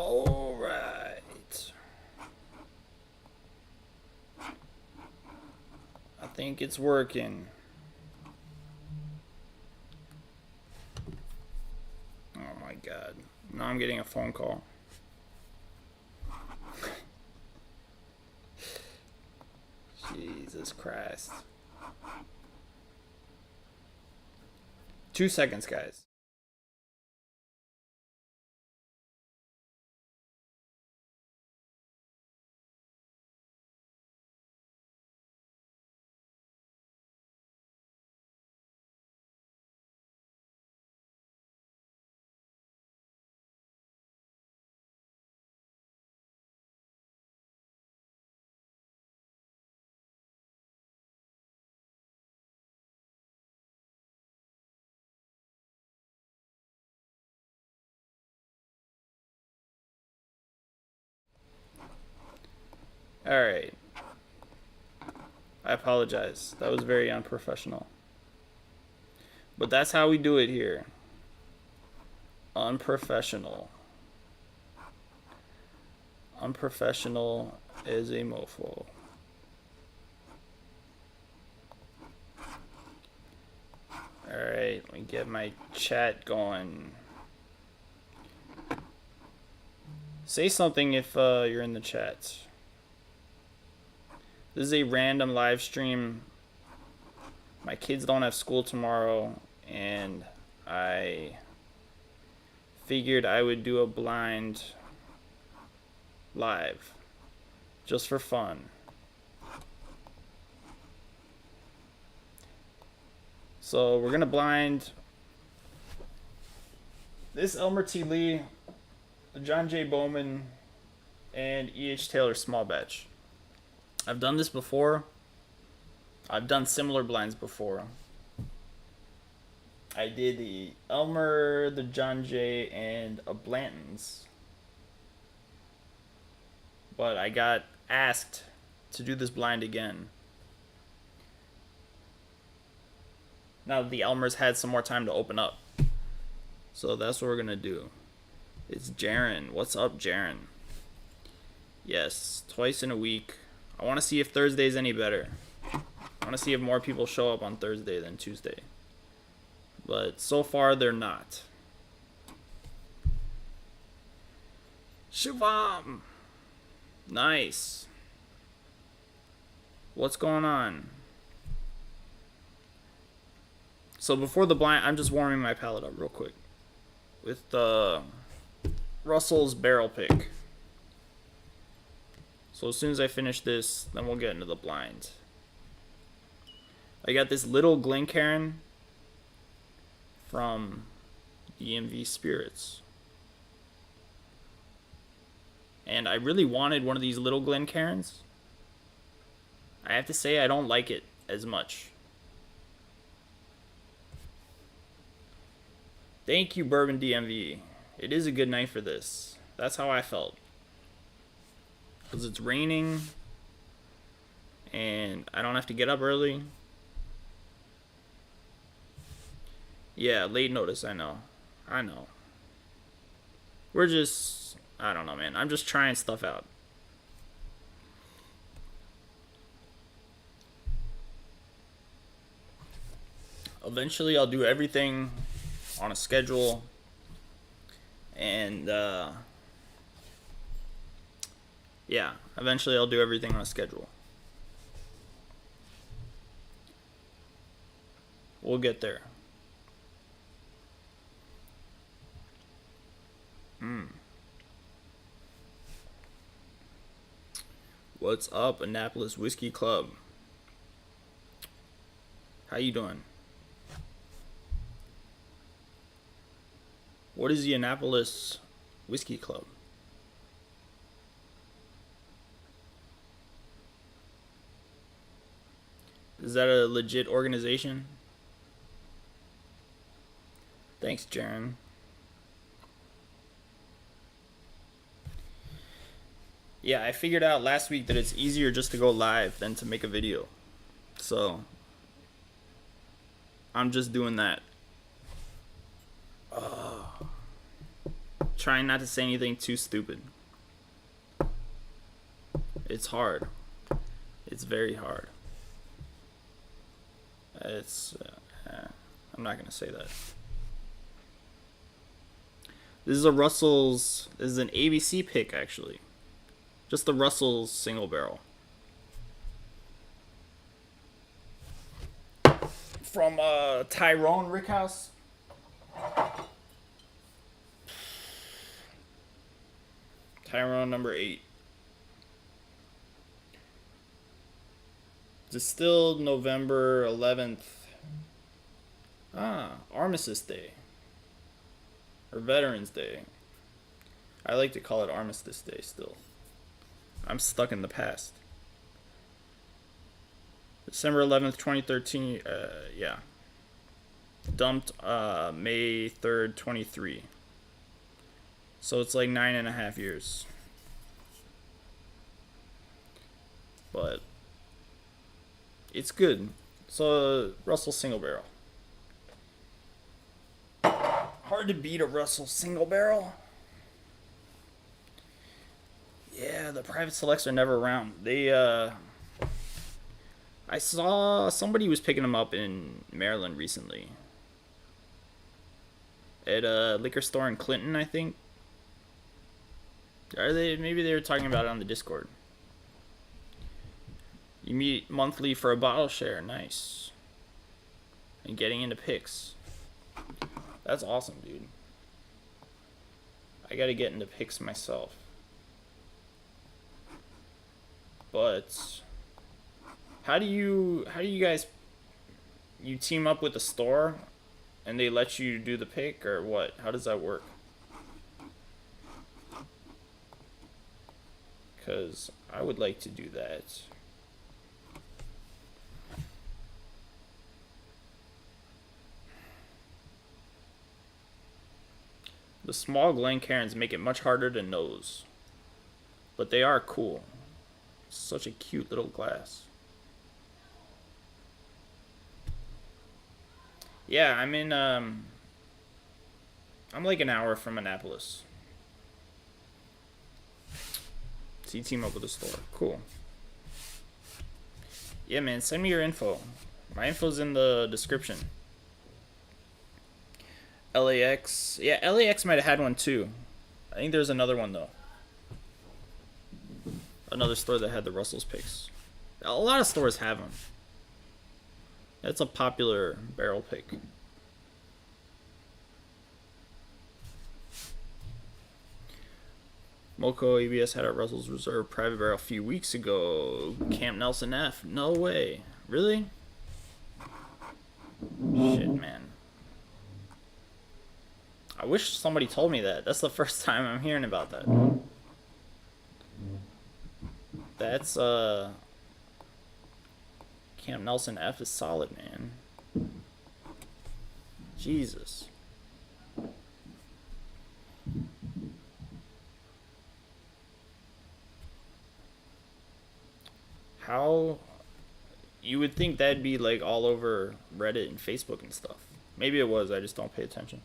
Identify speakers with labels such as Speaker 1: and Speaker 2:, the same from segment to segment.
Speaker 1: All right. I think it's working. Oh my god. Now I'm getting a phone call. Jesus Christ. 2 seconds, guys. Alright. I apologize. That was very unprofessional. But that's how we do it here. Unprofessional. Unprofessional is a mofo. Alright, let me get my chat going. Say something if you're in the chat. This is a random live stream. My kids don't have school tomorrow, and I figured I would do a blind live just for fun. So we're gonna blind this Elmer T. Lee, John J. Bowman, and E.H. Taylor small batch. I've done this before. I've done similar blinds before. I did the Elmer, the John Jay, and a Blanton's. But I got asked to do this blind again. Now that the Elmers had some more time to open up. So that's what we're gonna do. It's Jaren. What's up, Jaren? Yes, twice in a week. I want to see if Thursday's any better. I want to see if more people show up on Thursday than Tuesday. But so far, they're not. Shivam! Nice. What's going on? So before the blind, I'm just warming my palate up real quick. With Russell's barrel pick. So as soon as I finish this, then we'll get into the blind. I got this little Glencairn from DMV Spirits. And I really wanted one of these little Glencairns. I have to say I don't like it as much. Thank you, Bourbon DMV. It is a good night for this. That's how I felt. Because it's raining. And I don't have to get up early. Yeah, late notice, I know. I know. We're just... I don't know, man. I'm just trying stuff out. Eventually, I'll do everything on a schedule. And, yeah, eventually I'll do everything on a schedule. We'll get there. What's up, Annapolis Whiskey Club? How you doing? What is the Annapolis Whiskey Club? Is that a legit organization? Thanks, Jaren. Yeah, I figured out last week that it's easier just to go live than to make a video. So, I'm just doing that. trying not to say anything too stupid. It's hard. It's very hard. I'm not gonna say that. This is a Russell's. This is an ABC pick, actually. Just the Russell's single barrel. From Tyrone Rickhouse. Tyrone number 8. Distilled November 11th. Armistice Day. Or Veterans Day. I like to call it Armistice Day still. I'm stuck in the past. December 11th, 2013. Yeah. Dumped May 3rd, 23. So it's like 9.5 years. But it's good. So Russell single barrel. Hard to beat a Russell single barrel. Yeah, the private selects are never around. I saw somebody was picking them up in Maryland recently. At a liquor store in Clinton, I think. Maybe they were talking about it on the Discord. You meet monthly for a bottle share. Nice. And getting into picks. That's awesome, dude. I gotta get into picks myself. But how do you guys, you team up with the store and they let you do the pick, or what? How does that work? Because I would like to do that. The small Glencairns make it much harder to nose, but they are cool. Such a cute little glass. Yeah, I'm like an hour from Annapolis. So you team up with a store. Cool. Yeah, man, send me your info. My info's in the description. LAX. Yeah, LAX might have had one too. I think there's another one though. Another store that had the Russell's picks. A lot of stores have them. That's a popular barrel pick. Moco ABS had a Russell's Reserve private barrel a few weeks ago. Camp Nelson F. No way. Really? Shit, man. I wish somebody told me that. That's the first time I'm hearing about that. That's, Camp Nelson F is solid, man. Jesus. How... You would think that'd be, like, all over Reddit and Facebook and stuff. Maybe it was, I just don't pay attention.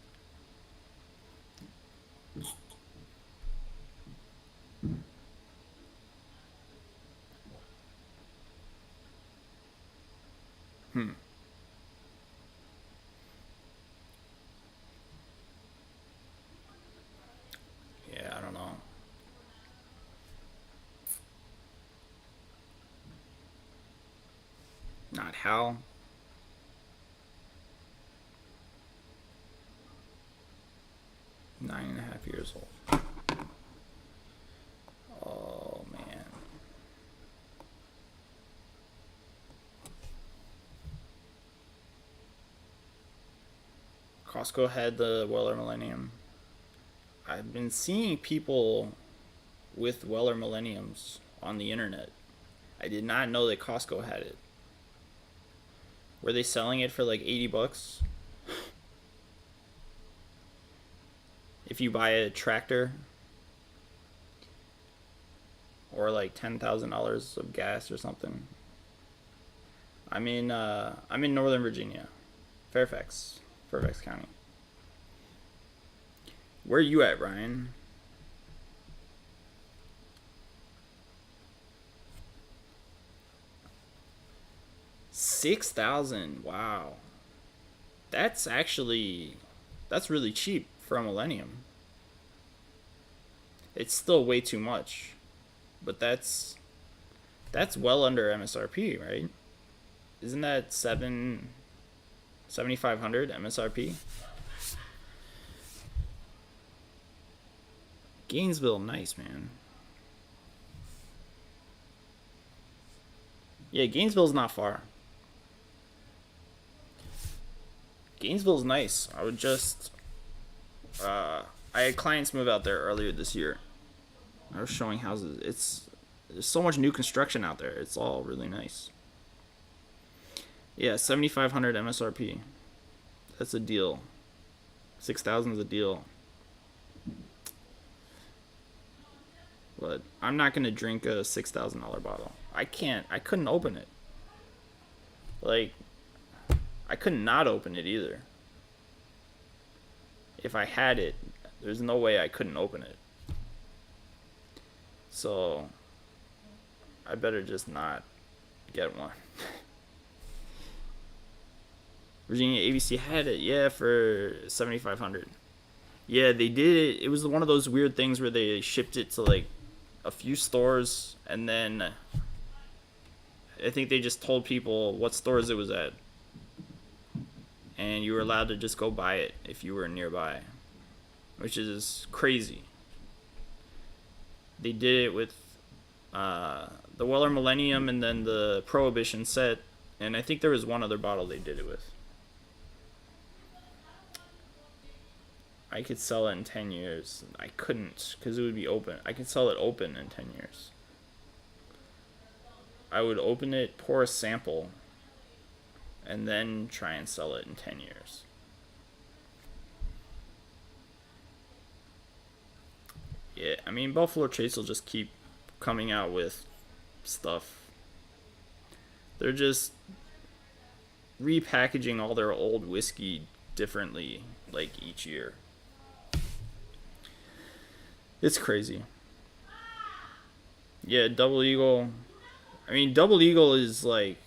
Speaker 1: Yeah, I don't know. Not how. Nine and a half years old. Oh, man. Costco had the Weller Millennium. I've been seeing people with Weller Millenniums on the internet. I did not know that Costco had it. Were they selling it for like $80? If you buy a tractor, or like $10,000 of gas or something. I'm in Northern Virginia, Fairfax County. Where are you at, Ryan? $6,000. Wow. That's actually that's really cheap for a Millennium. It's still way too much, but that's well under MSRP, right? Isn't that 7,500 MSRP? Gainesville, nice, man. Yeah, Gainesville's not far. Gainesville's nice. I would just I had clients move out there earlier this year. I was showing houses. There's so much new construction out there. It's all really nice. Yeah, 7,500 MSRP. That's a deal. 6,000 is a deal. But I'm not gonna drink a $6,000 bottle. I can't. I couldn't open it. Like, I could not open it either. If I had it, there's no way I couldn't open it. So, I better just not get one. Virginia ABC had it, yeah, for 7,500. Yeah, they did it. It was one of those weird things where they shipped it to like a few stores, and then I think they just told people what stores it was at, and you were allowed to just go buy it if you were nearby, which is crazy. They did it with the Weller Millennium and then the Prohibition set, and I think there was one other bottle they did it with. I could sell it in 10 years. I couldn't, because it would be open. I could sell it open in 10 years. I would open it, pour a sample, and then try and sell it in 10 years. Yeah, I mean, Buffalo Trace will just keep coming out with stuff. They're just repackaging all their old whiskey differently, like, each year. It's crazy. Yeah, Double Eagle. I mean, Double Eagle is like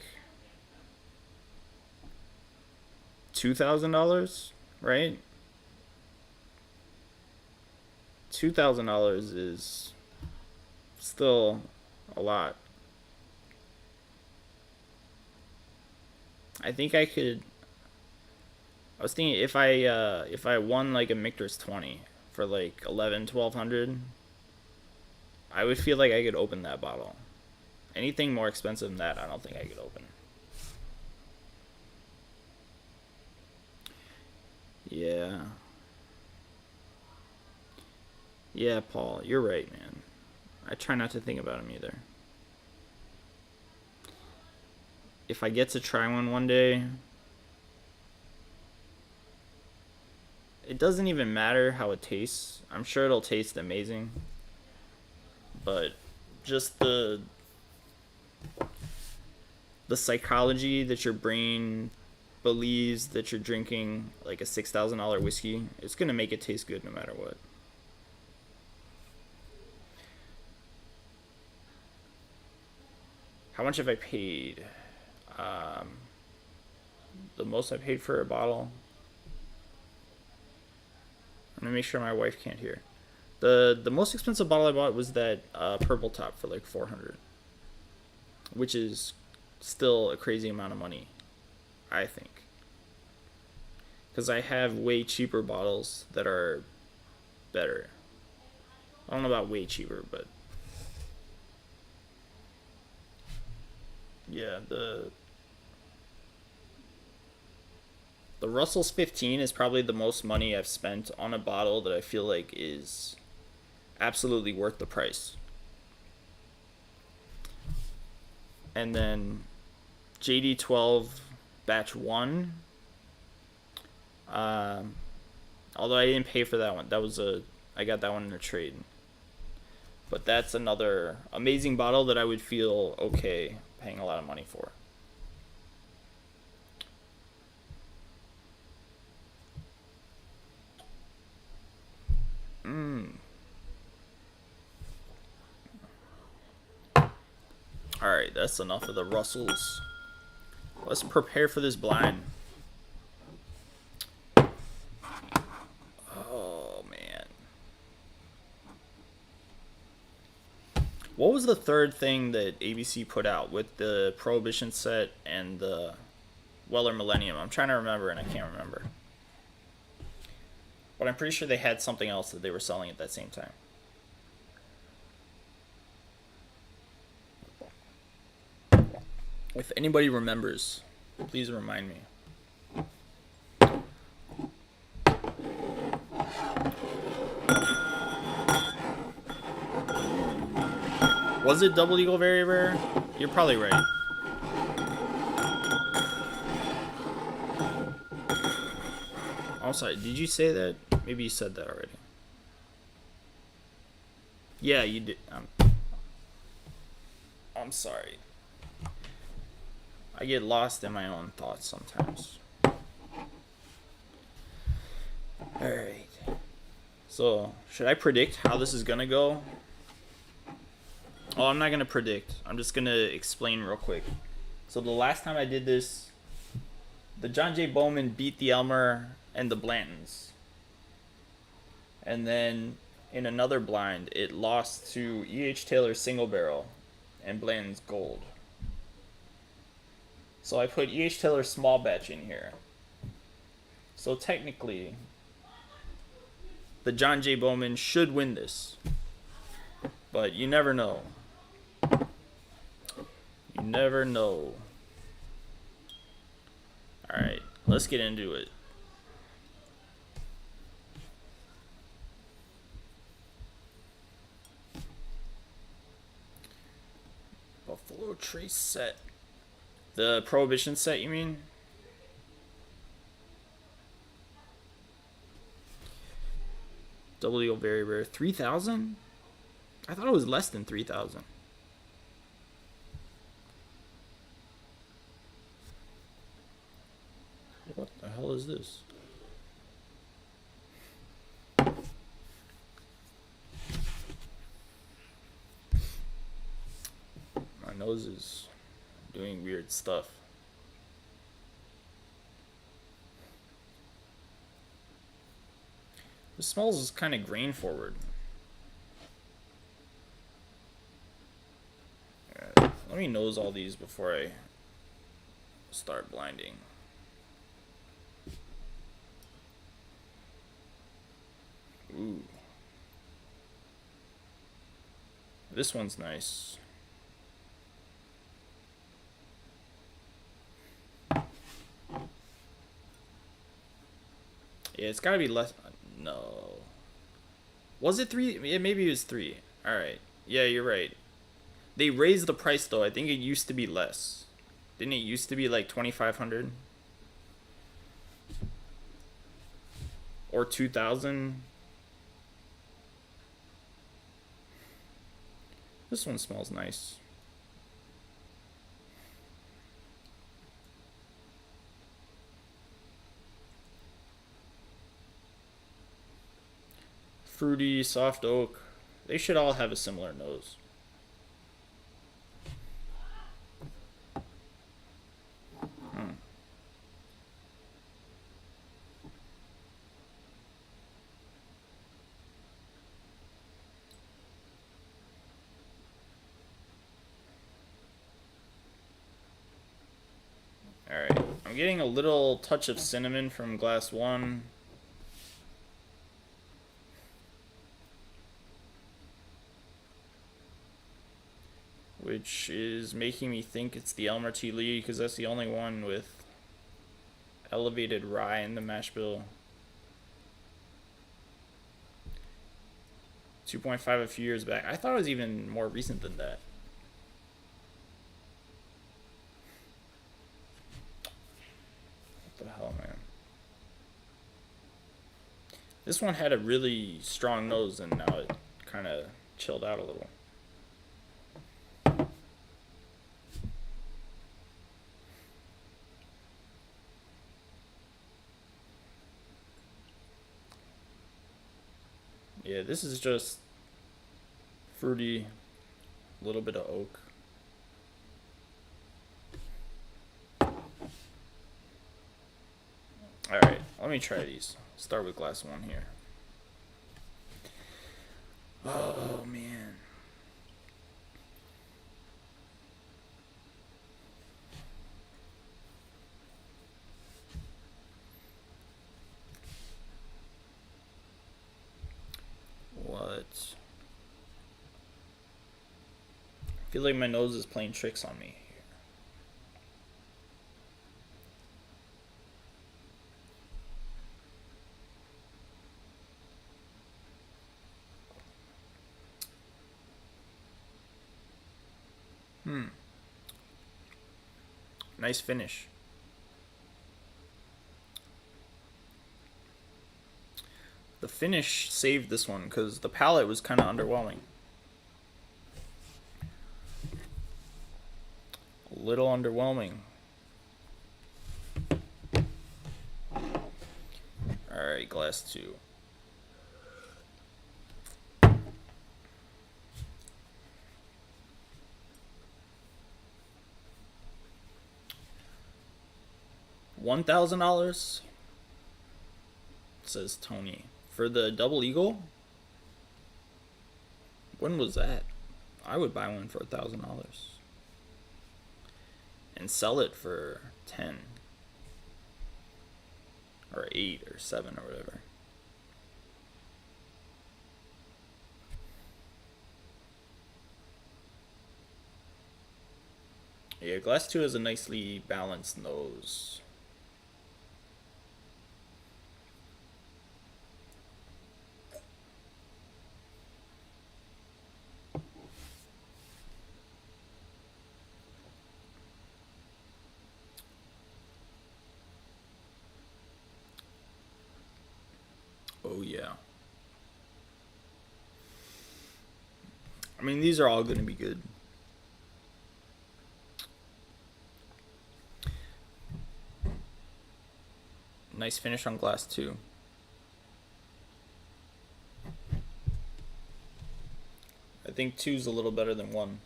Speaker 1: $2,000, right? $2,000 is still a lot. I think I could. I was thinking if I won like a Michter's 20 for like 1,100, I would feel like I could open that bottle. Anything more expensive than that, I don't think I could open. Yeah. Yeah, Paul, you're right, man. I try not to think about him either. If I get to try one day, it doesn't even matter how it tastes. I'm sure it'll taste amazing. But just the psychology that your brain believes that you're drinking like a $6,000 whiskey, it's gonna make it taste good no matter what. How much have I paid? The most I paid for a bottle. I'm gonna make sure my wife can't hear. The most expensive bottle I bought was that purple top for like 400, which is still a crazy amount of money, I think. Because I have way cheaper bottles that are better. I don't know about way cheaper, but yeah, the Russell's 15 is probably the most money I've spent on a bottle that I feel like is absolutely worth the price. And then JD12 batch 1. Although I didn't pay for that one. I got that one in a trade. But that's another amazing bottle that I would feel okay paying a lot of money for. Alright, that's enough of the Russells. Let's prepare for this blind. Oh, man. What was the third thing that ABC put out with the Prohibition set and the Weller Millennium? I'm trying to remember and I can't remember. But I'm pretty sure they had something else that they were selling at that same time. If anybody remembers, please remind me. Was it Double Eagle Very Rare? You're probably right. I'm sorry, did you say that? Maybe you said that already. Yeah, you did. I'm sorry. I get lost in my own thoughts sometimes. Alright. So, should I predict how this is gonna go? Oh, I'm not gonna predict. I'm just gonna explain real quick. So the last time I did this, the John J. Bowman beat the Elmer and the Blantons. And then in another blind, it lost to E.H. Taylor's Single Barrel and Blanton's Gold. So I put E.H. Taylor's Small Batch in here. So technically, the John J. Bowman should win this. But you never know. You never know. Alright, let's get into it. Buffalo Trace set. The Prohibition set, you mean? Double Eagle Very Rare. 3,000? I thought it was less than 3,000. What the hell is this? My nose is doing weird stuff. This smells kind of grain forward. Alright, let me nose all these before I start blinding. Ooh. This one's nice. Yeah, it's gotta be less. No. Was it 3? Yeah, maybe it was 3. Alright. Yeah, you're right. They raised the price though. I think it used to be less. Didn't it used to be like 2,500? Or 2,000? This one smells nice. Fruity, soft oak. They should all have a similar nose. Alright, I'm getting a little touch of cinnamon from glass 1. Which is making me think it's the Elmer T. Lee, because that's the only one with elevated rye in the mash bill. 2.5 a few years back. I thought it was even more recent than that. What the hell, man? This one had a really strong nose, and now it kind of chilled out a little. Yeah, this is just fruity, a little bit of oak. Alright, let me try these. Start with glass one here. Oh, man. What? I feel like my nose is playing tricks on me. Nice finish. The finish saved this one because the palate was kind of underwhelming. A little underwhelming. Alright, glass two. $1,000, says Tony. For the double eagle? When was that? I would buy one for $1,000 and sell it for 10 or 8 or 7 or whatever. Yeah, glass 2 has a nicely balanced nose. Oh, yeah. I mean, these are all going to be good. Nice finish on glass 2. I think 2's a little better than 1.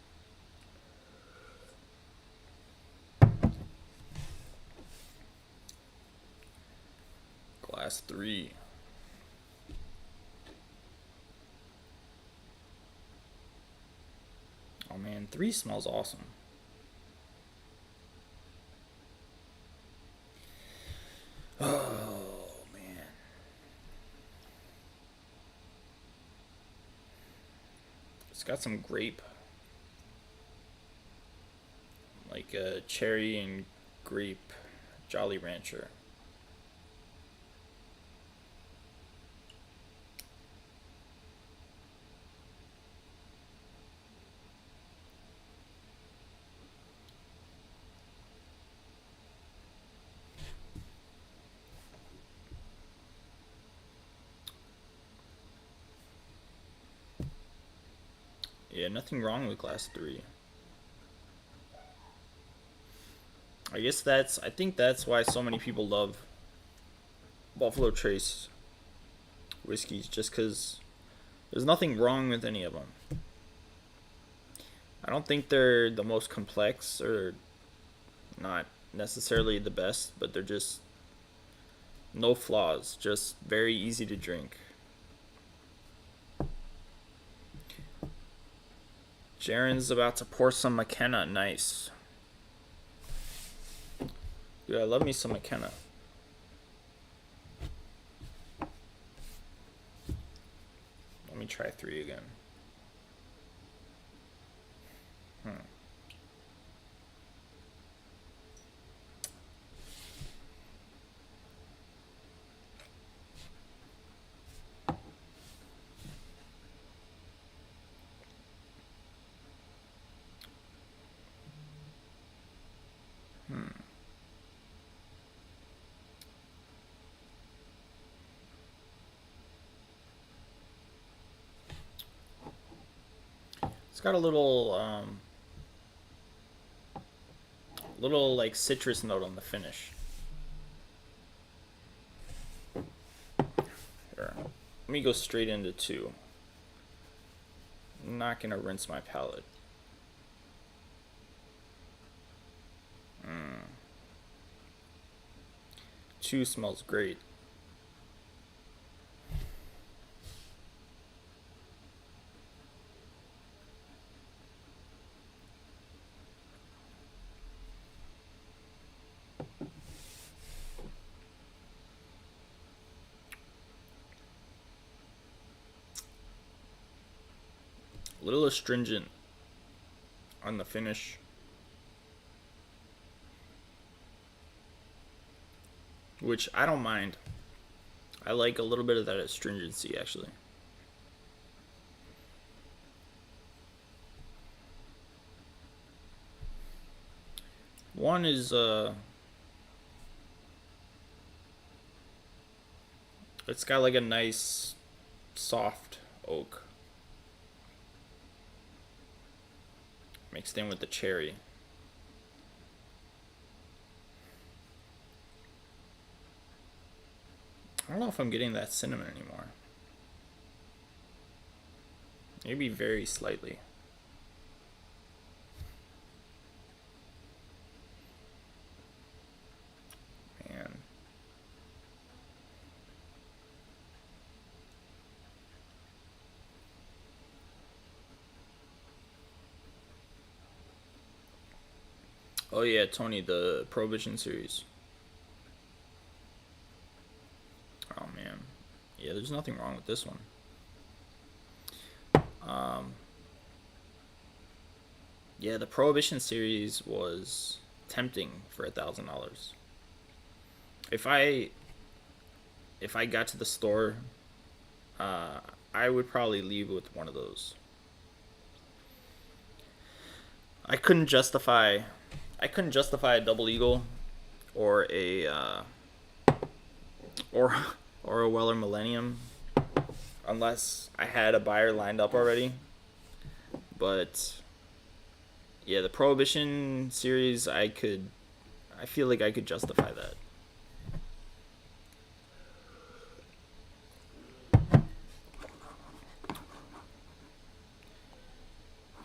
Speaker 1: Glass 3. Oh man, 3 smells awesome. Oh man. It's got some grape. Like a cherry and grape Jolly Rancher. Yeah, nothing wrong with glass 3. I think that's why so many people love Buffalo Trace whiskeys, just because there's nothing wrong with any of them. I don't think they're the most complex or not necessarily the best, but they're just no flaws, just very easy to drink. Jaren's about to pour some McKenna. Nice. Dude, I love me some McKenna. Let me try 3 again. It's got a little like citrus note on the finish. Here. Let me go straight into 2. I'm not gonna rinse my palate. 2 smells great. A little astringent on the finish. Which I don't mind. I like a little bit of that astringency, actually. One is, it's got like a nice, soft oak. Mixed in with the cherry. I don't know if I'm getting that cinnamon anymore. Maybe very slightly. Man. Oh yeah, Tony, the Prohibition series. Oh man. Yeah, there's nothing wrong with this one. Yeah, the Prohibition series was tempting for $1,000. If I got to the store, I would probably leave with one of those. I couldn't justify a double eagle or a or or a Weller Millennium unless I had a buyer lined up already. But yeah, the Prohibition series, I feel like I could justify that.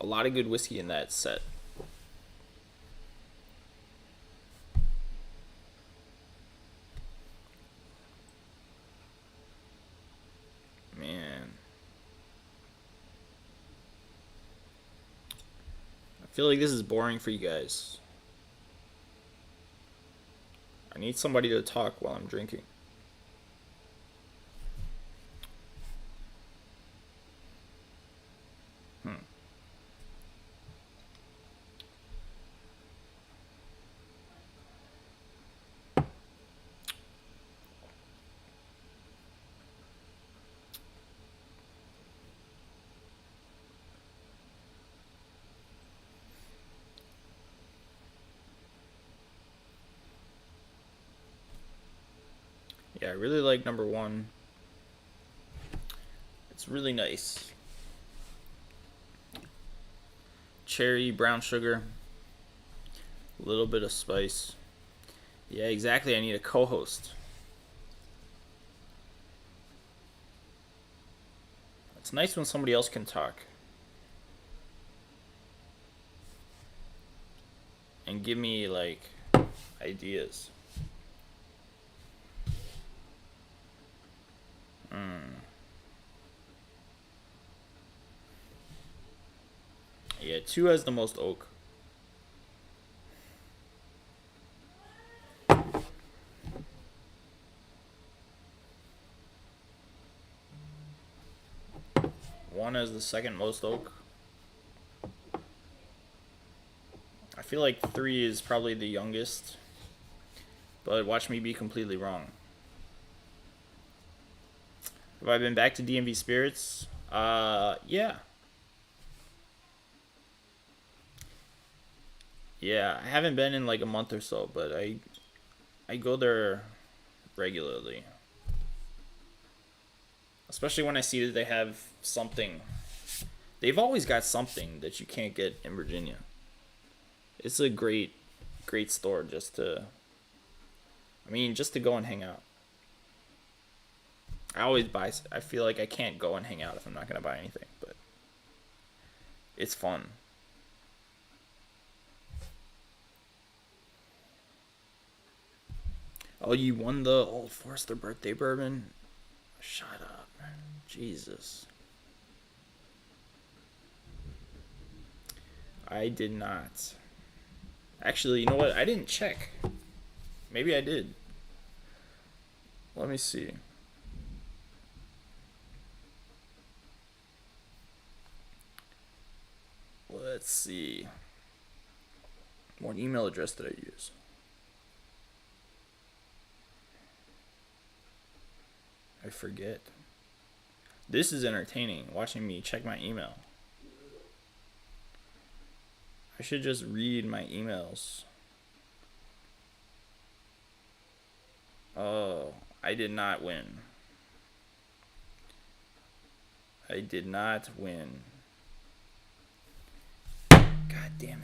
Speaker 1: A lot of good whiskey in that set. Man. I feel like this is boring for you guys. I need somebody to talk while I'm drinking. Yeah, I really like number 1. It's really nice. Cherry, brown sugar, a little bit of spice. Yeah, exactly. I need a co-host. It's nice when somebody else can talk and give me like ideas. Yeah, 2 has the most oak. One has the second most oak. I feel like 3 is probably the youngest, but watch me be completely wrong. Have I been back to DMV Spirits? Yeah. Yeah, I haven't been in like a month or so, but I go there regularly. Especially when I see that they have something. They've always got something that you can't get in Virginia. It's a great store just to go and hang out. I always buy. I feel like I can't go and hang out if I'm not gonna buy anything, but it's fun. Oh, you won the Old Forester birthday bourbon? Shut up, man. Jesus. I did not. Actually, you know what? I didn't check. Maybe I did. Let me see. Let's see. What email address did I use? I forget. This is entertaining, watching me check my email. I should just read my emails. Oh, I did not win. I did not win. God damn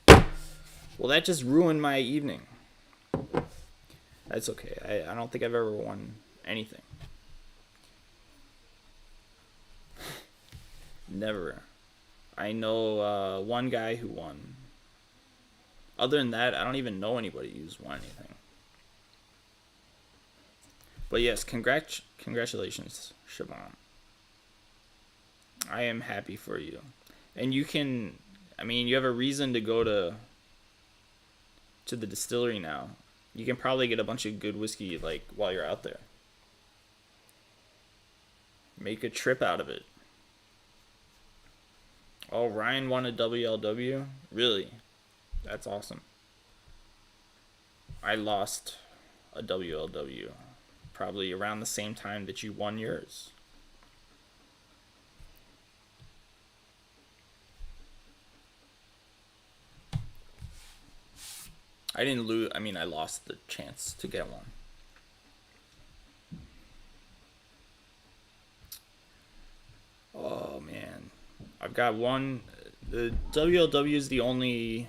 Speaker 1: it. Well, that just ruined my evening. That's okay. I don't think I've ever won anything. Never. I know one guy who won. Other than that, I don't even know anybody who's won anything. But yes, congratulations, Siobhan. I am happy for you. And you can, I mean, you have a reason to go to the distillery now. You can probably get a bunch of good whiskey like while you're out there. Make a trip out of it. Oh, Ryan won a WLW? Really? That's awesome. I lost a WLW probably around the same time that you won yours. I didn't lose. I mean, I lost the chance to get one. Oh, man. I've got one. The WLW is the only...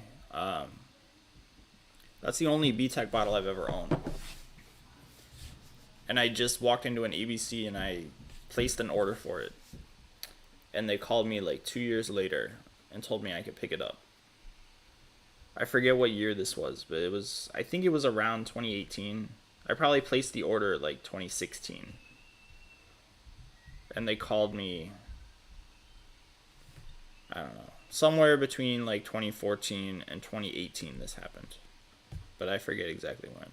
Speaker 1: that's the only BTEC bottle I've ever owned. And I just walked into an ABC and I placed an order for it. And they called me like 2 years later and told me I could pick it up. I forget what year this was, but it was, I think it was around 2018. I probably placed the order like 2016. And they called me, I don't know, somewhere between like 2014 and 2018 this happened. But I forget exactly when.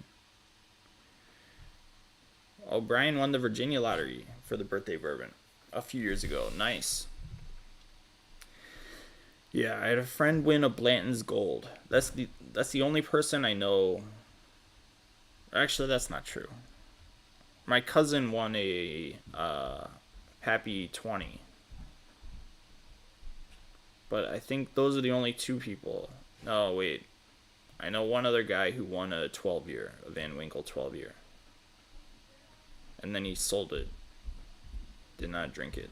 Speaker 1: Oh, Brian won the Virginia lottery for the birthday bourbon a few years ago. Nice. Yeah, I had a friend win a Blanton's Gold. That's the only person I know. Actually, that's not true. My cousin won a Happy 20. But I think those are the only two people. No, wait. I know one other guy who won a 12-year, a Van Winkle 12-year. And then he sold it. Did not drink it.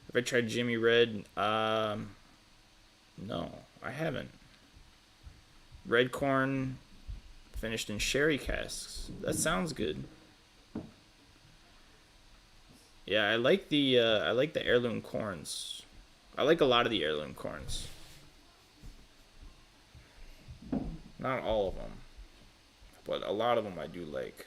Speaker 1: Have I tried Jimmy Red? No, I haven't. Red corn finished in sherry casks. That sounds good. Yeah, I like the heirloom corns. I like a lot of the heirloom corns. Not all of them, but a lot of them I do like.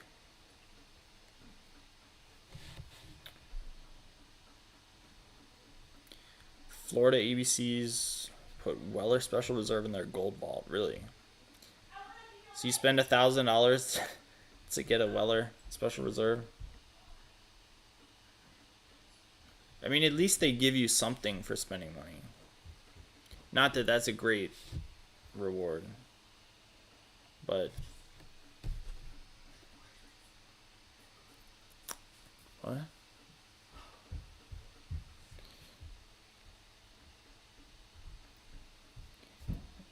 Speaker 1: Florida ABCs put Weller Special Reserve in their gold vault. Really? So you spend $1,000 to get a Weller Special Reserve? I mean, at least they give you something for spending money. Not that that's a great reward, but what?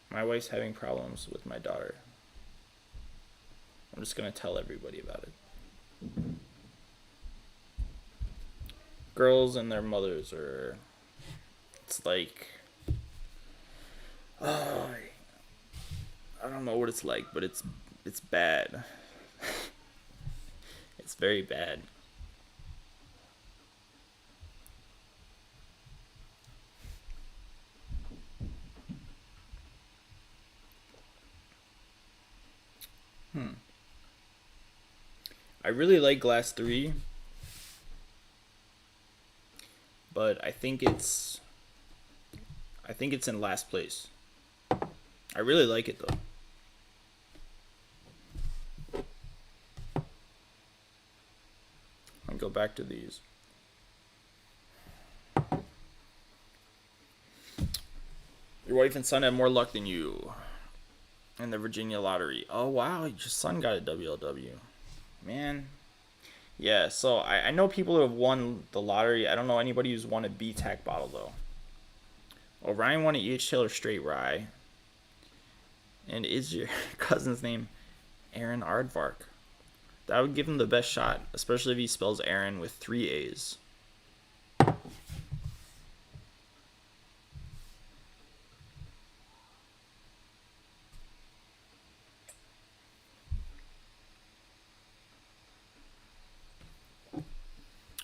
Speaker 1: My wife's having problems with my daughter. I'm just gonna tell everybody about it. Girls and their mothers are... It's like... Oh, I don't know what it's like, but it's bad. It's very bad. I really like Glass 3, but I think it's in last place. I really like it though. I'll go back to these. Your wife and son have more luck than you in the Virginia lottery. Oh wow, your son got a WLW. Man. Yeah, so I know people who have won the lottery. I don't know anybody who's won a B-Tac bottle though. Oh, Ryan won a E.H. Taylor straight rye. And is your cousin's name Aaron Aardvark? That would give him the best shot, especially if he spells Aaron with 3 A's.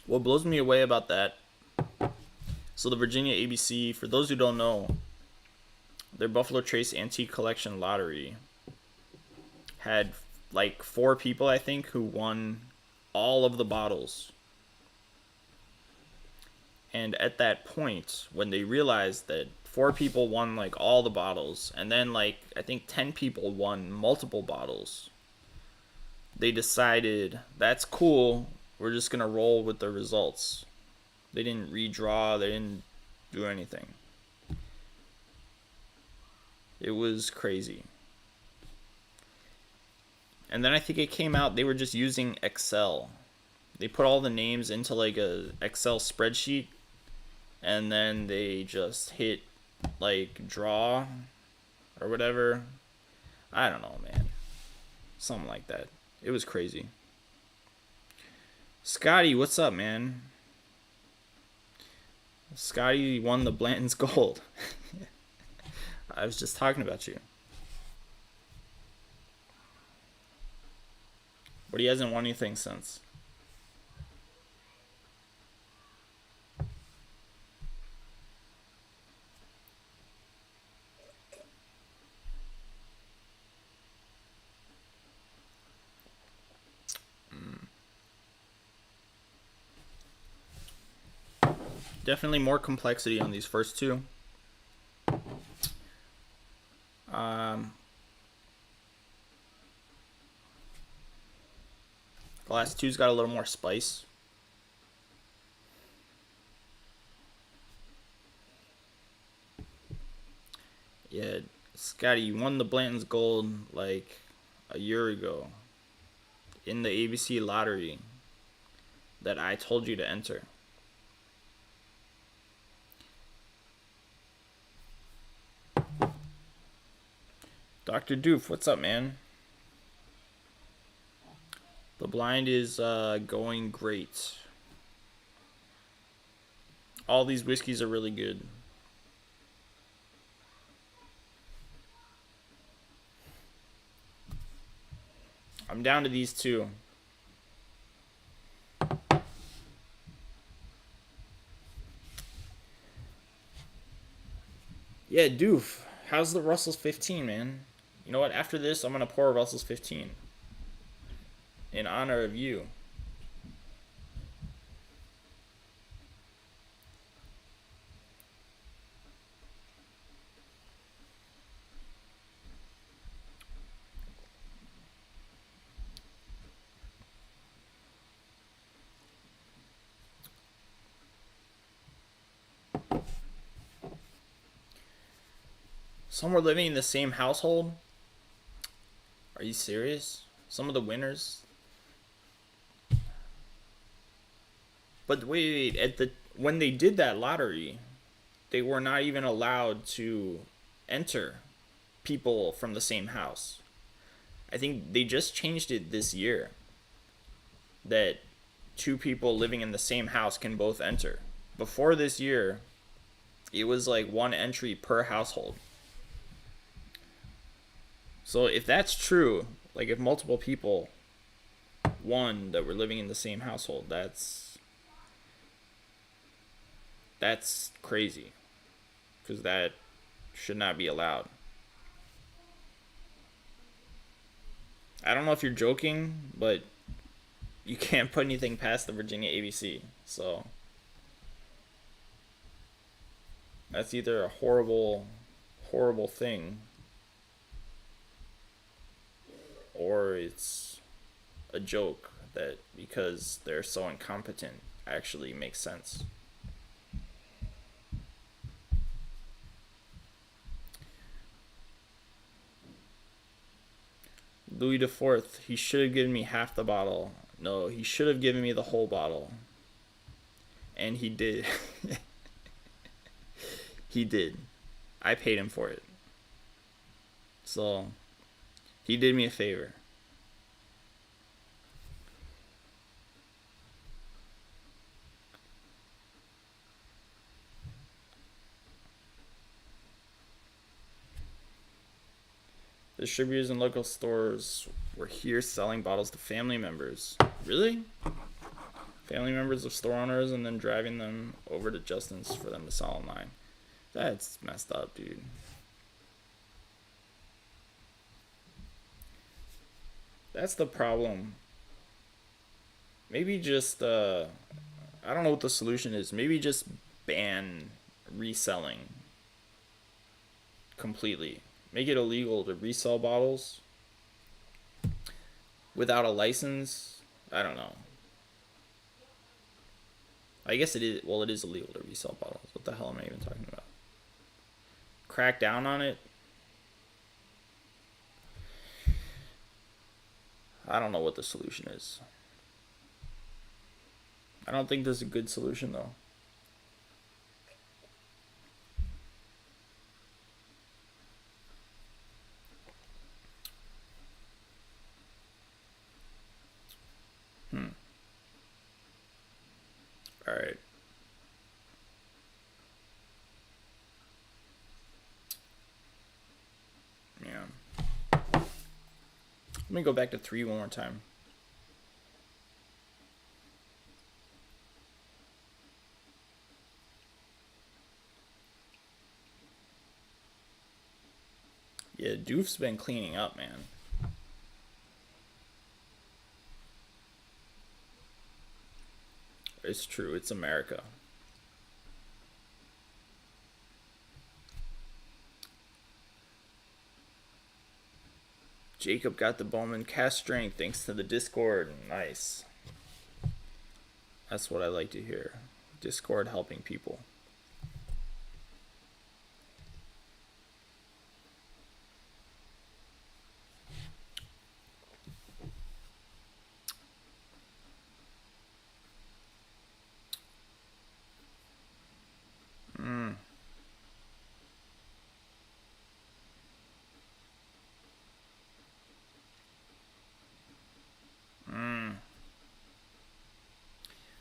Speaker 1: What blows me away about that, so the Virginia ABC, for those who don't know, their Buffalo Trace Antique Collection lottery had like 4 people, I think, who won all of the bottles. And at that point, when they realized that 4 people won like all the bottles, and then like I think 10 people won multiple bottles, they decided that's cool. We're just gonna roll with the results. They didn't redraw. They didn't do anything. It was crazy. And then I think it came out they were just using Excel. They put all the names into like a Excel spreadsheet, and then they just hit like draw or whatever. I don't know, man. Something like that. It was crazy. Scotty, what's up, man? Scotty won the Blanton's Gold. I was just talking about you. But he hasn't won anything since. Definitely more complexity on these first two. The last two's got a little more spice. Yeah, Scotty, you won the Blanton's Gold like a year ago in the ABC lottery that I told you to enter. Dr. Doof, what's up, man? The blind is going great. All these whiskeys are really good. I'm down to these two. Yeah, Doof. How's the Russell's 15, man? You know what? After this, I'm going to pour a Russell's 15. In honor of you. Some were living in the same household? Are you serious? Some of the winners? But wait, when they did that lottery, they were not even allowed to enter people from the same house. I think they just changed it this year that 2 people living in the same house can both enter. Before this year, it was like 1 entry per household. So if that's true, like if multiple people won that were living in the same household, that's crazy because that should not be allowed. I don't know if you're joking, but you can't put anything past the Virginia ABC. So that's either a horrible, horrible thing, or it's a joke that because they're so incompetent actually makes sense. Louis IV, he should have given me half the bottle. No, he should have given me the whole bottle. And he did. He did. I paid him for it. So, he did me a favor. Distributors and local stores were here selling bottles to family members. Really? Family members of store owners and then driving them over to Justin's for them to sell online. That's messed up, dude. That's the problem. Maybe just, I don't know what the solution is. Maybe just ban reselling completely. Make it illegal to resell bottles without a license. I don't know. I guess it is. Well, it is illegal to resell bottles. What the hell am I even talking about? Crack down on it. I don't know what the solution is. I don't think there's a good solution though. All right. Yeah. Let me go back to 3 one more time. Yeah, Doof's been cleaning up, man. It's true. It's America. Jacob got the Bowman cast strength thanks to the Discord. Nice. That's what I like to hear. Discord helping people.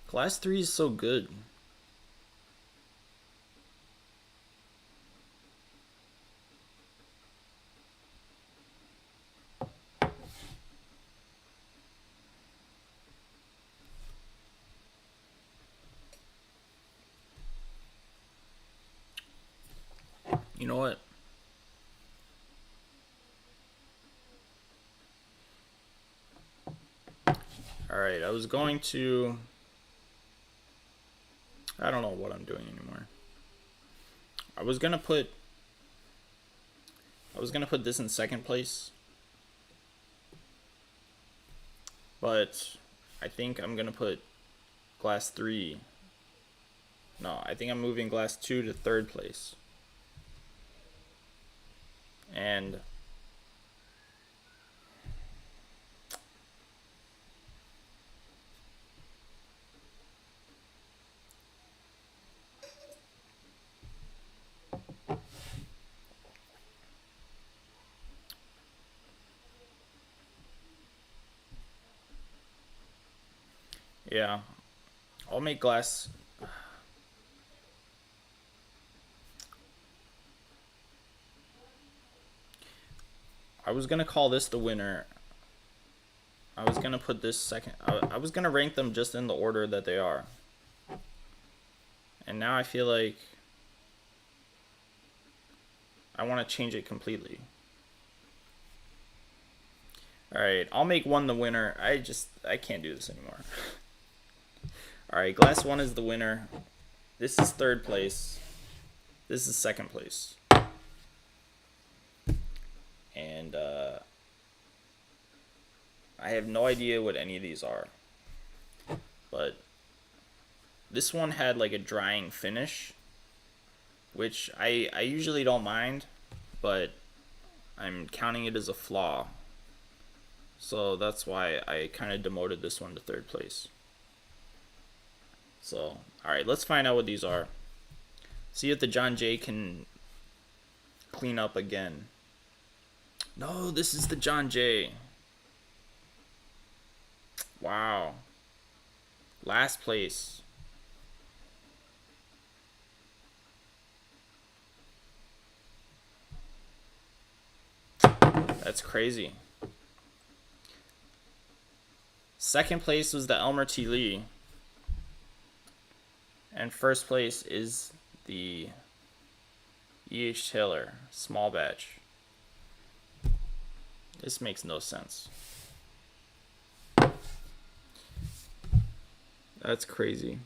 Speaker 1: Class 3 is so good. You know what? Alright, I was going to... I don't know what I'm doing anymore. I was gonna put this in second place. But I think I'm gonna put Glass 3. No, I think I'm moving Glass 2 to third place. And yeah, I'll make Glass... I I was gonna call this the winner. I was gonna put this second. I was gonna rank them just in the order that they are. And now I feel like I want to change it completely. Alright, I'll make one the winner. I can't do this anymore. Alright, glass 1 is the winner. This is 3rd place. This is 2nd place. And I have no idea what any of these are. But this one had like a drying finish, which I usually don't mind, but I'm counting it as a flaw. So that's why I kind of demoted this one to 3rd place. So, alright, let's find out what these are. See if the John Jay can clean up again. No, this is the John Jay. Wow. Last place. That's crazy. 2nd place was the Elmer T. Lee. And 1st place is the E.H. Taylor small batch. This makes no sense. That's crazy.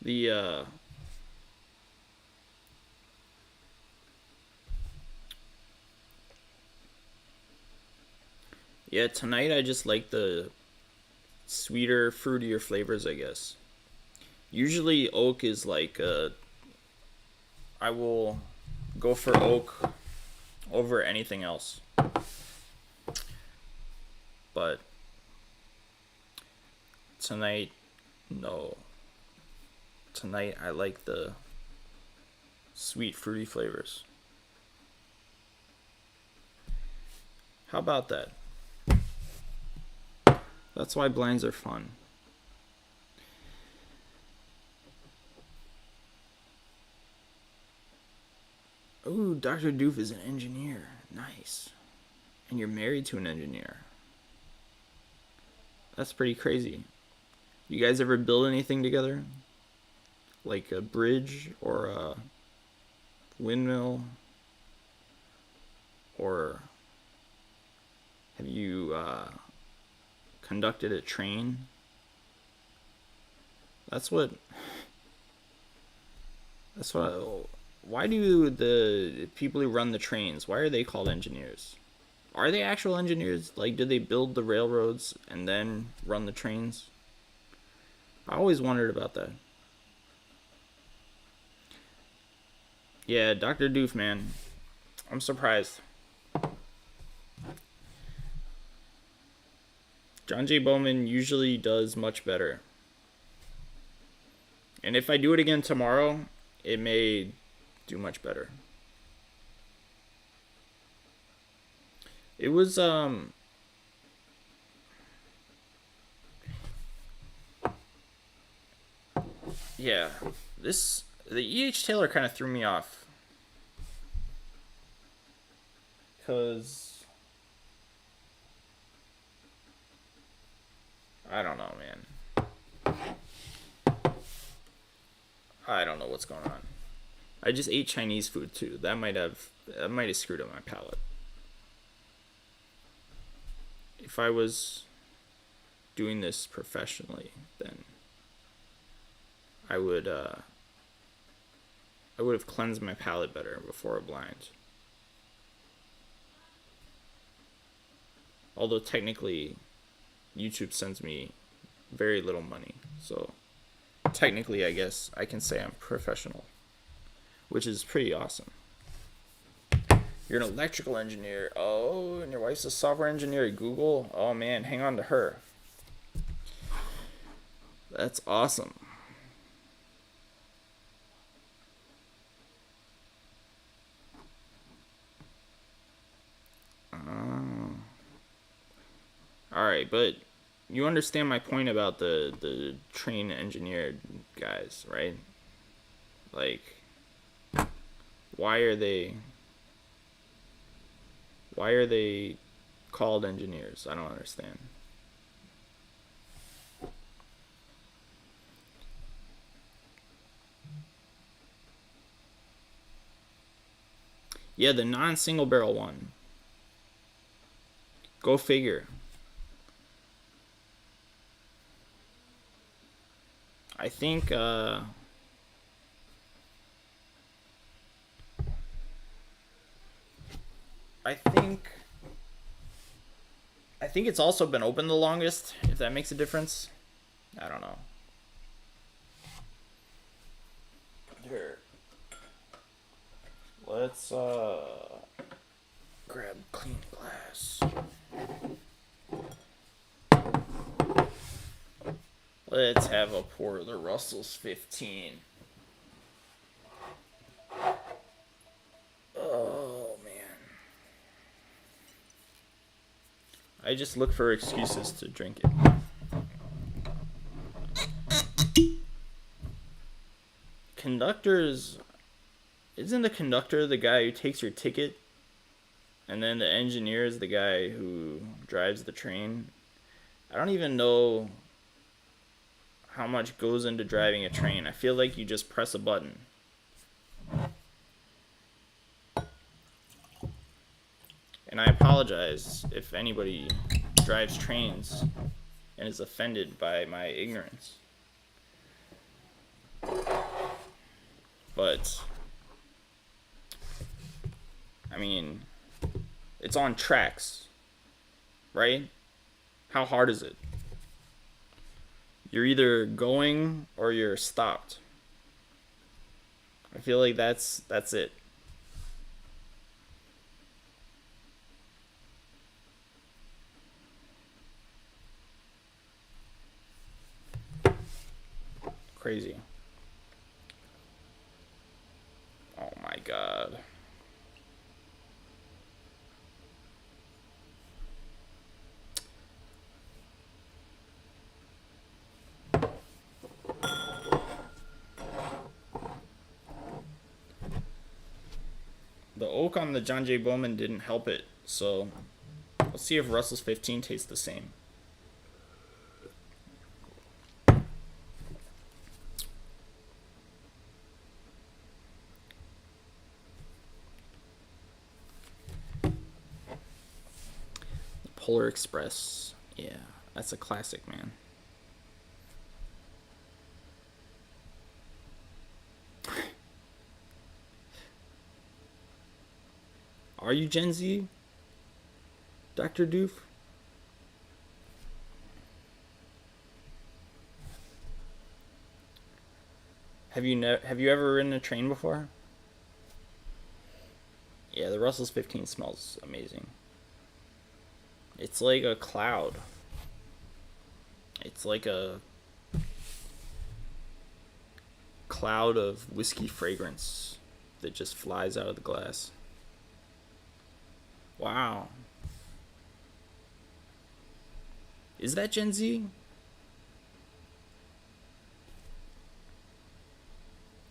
Speaker 1: The yeah, tonight I just like the sweeter, fruitier flavors, I guess. Usually oak is like I will go for oak over anything else. But tonight, no. Tonight I like the sweet, fruity flavors. How about that? That's why blinds are fun. Ooh, Dr. Doof is an engineer. Nice. And you're married to an engineer. That's pretty crazy. You guys ever build anything together? Like a bridge or a windmill? Or have you conducted a train? Why do the people who run the trains, why are they called engineers? Are they actual engineers? Like, do they build the railroads and then run the trains? I always wondered about that. Yeah, Dr. Doof, man. I'm surprised. John J. Bowman usually does much better. And if I do it again tomorrow, it may do much better. It was yeah, the E.H. Taylor kind of threw me off. Cause I don't know, man. I don't know what's going on. I just ate Chinese food too. That might have screwed up my palate. If I was doing this professionally, then I would have cleansed my palate better before a blind. Although technically YouTube sends me very little money, so technically I guess I can say I'm professional, which is pretty awesome. You're an electrical engineer. Oh, and your wife's a software engineer at Google. Oh man, hang on to her. That's awesome. Alright, but you understand my point about the train engineered guys, right? Like, why are they Why are they called engineers? I don't understand. Yeah, the non-single barrel one. Go figure. I think I think I think it's also been open the longest, if that makes a difference. I don't know. Here. Let's grab clean glass. Let's have a pour of the Russell's 15. Oh man. I just look for excuses to drink it. Conductors, isn't the conductor the guy who takes your ticket? And then the engineer is the guy who drives the train? I don't even know how much goes into driving a train. I feel like you just press a button. And I apologize if anybody drives trains and is offended by my ignorance. But, I mean, it's on tracks, right? How hard is it? You're either going or you're stopped. I feel like that's it. Crazy. Oh my god. The oak on the John J. Bowman didn't help it, so let's see if Russell's 15 tastes the same. Polar Express. Yeah, that's a classic, man. Are you Gen Z, Dr. Doof? Have you ever ridden a train before? Yeah, the Russell's 15 smells amazing. It's like a cloud. It's like a cloud of whiskey fragrance that just flies out of the glass. Wow. Is that Gen Z?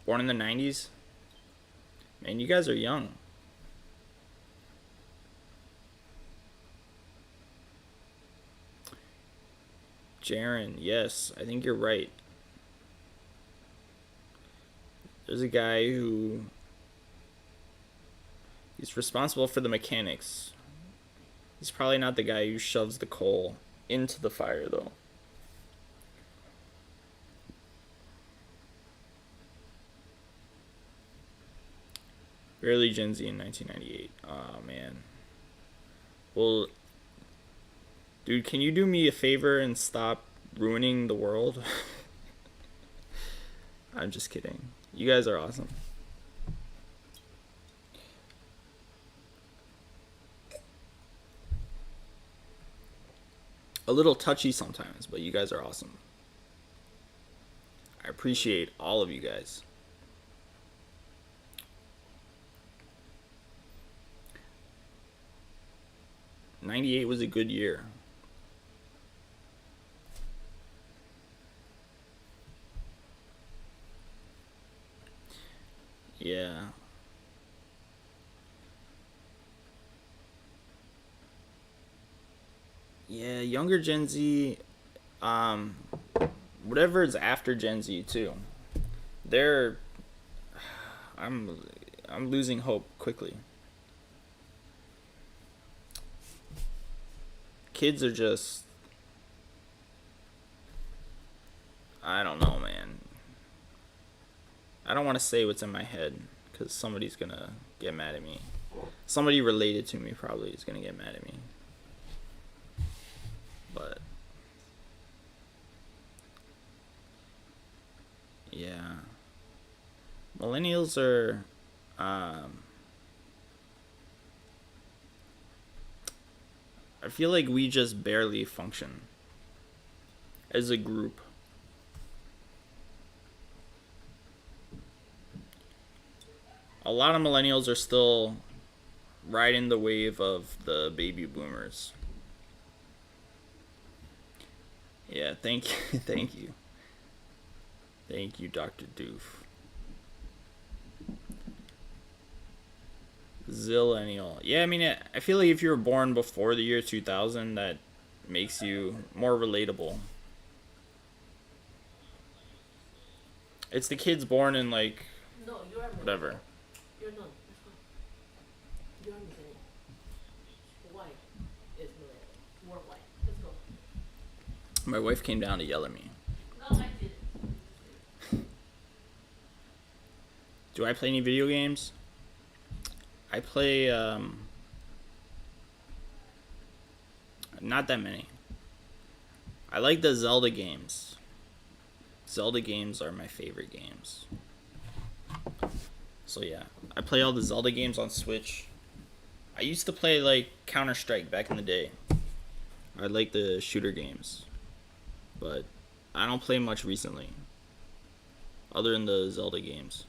Speaker 1: Born in the 90s? Man, you guys are young. Jaren, yes, I think you're right. There's a guy who he's responsible for the mechanics. He's probably not the guy who shoves the coal into the fire, though. Barely Gen Z in 1998. Oh, man. Well, dude, can you do me a favor and stop ruining the world? I'm just kidding. You guys are awesome. A little touchy sometimes, but you guys are awesome. I appreciate all of you guys. '98 was a good year. Yeah. Yeah, younger Gen Z, um, whatever is after Gen Z too. They're I'm I'm losing hope quickly. Kids are just I don't know, man. I don't want to say what's in my head because somebody's gonna get mad at me. Somebody related to me probably is gonna get mad at me. But yeah, millennials are. Um, I feel like we just barely function as a group. A lot of millennials are still riding the wave of the baby boomers. Yeah, thank you, thank you, Dr. Doof. Zillennial. Yeah, I mean, I feel like if you were born before the year 2000, that makes you more relatable. It's the kids born in like
Speaker 2: No, you are millennial.
Speaker 1: whatever.
Speaker 2: You're not. That's fine. You are millennial. Why is millennial? You are white. Let's go.
Speaker 1: My wife came down to yell at me.
Speaker 2: No, I didn't.
Speaker 1: Do I play any video games? I play not that many. I like the Zelda games. Zelda games are my favorite games. So yeah, I play all the Zelda games on Switch. I used to play like Counter-Strike back in the day. I like the shooter games. But I don't play much recently. Other than the Zelda games.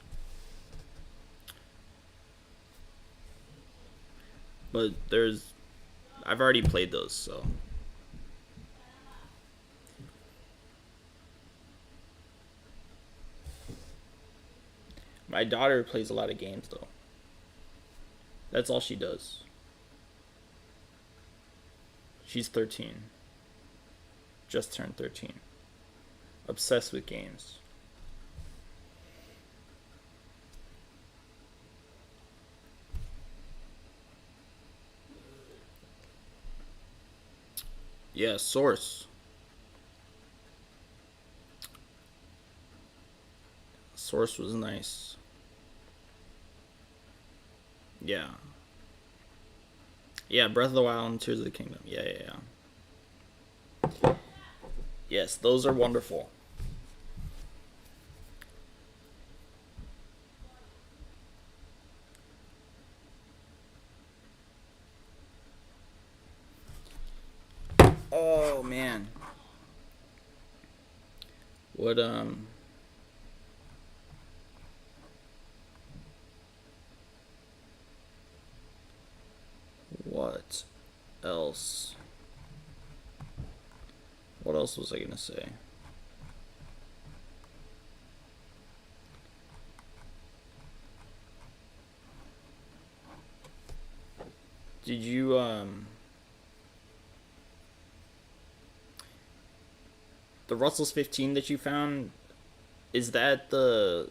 Speaker 1: But I've already played those, so. My daughter plays a lot of games though. That's all she does. She's 13. Just turned 13. Obsessed with games. Yeah, Source. Source was nice. Yeah. Yeah, Breath of the Wild and Tears of the Kingdom. Yeah. Yes, those are wonderful. Oh man. What what else? What else was I gonna say? Did you the Russell's 15 that you found, is that the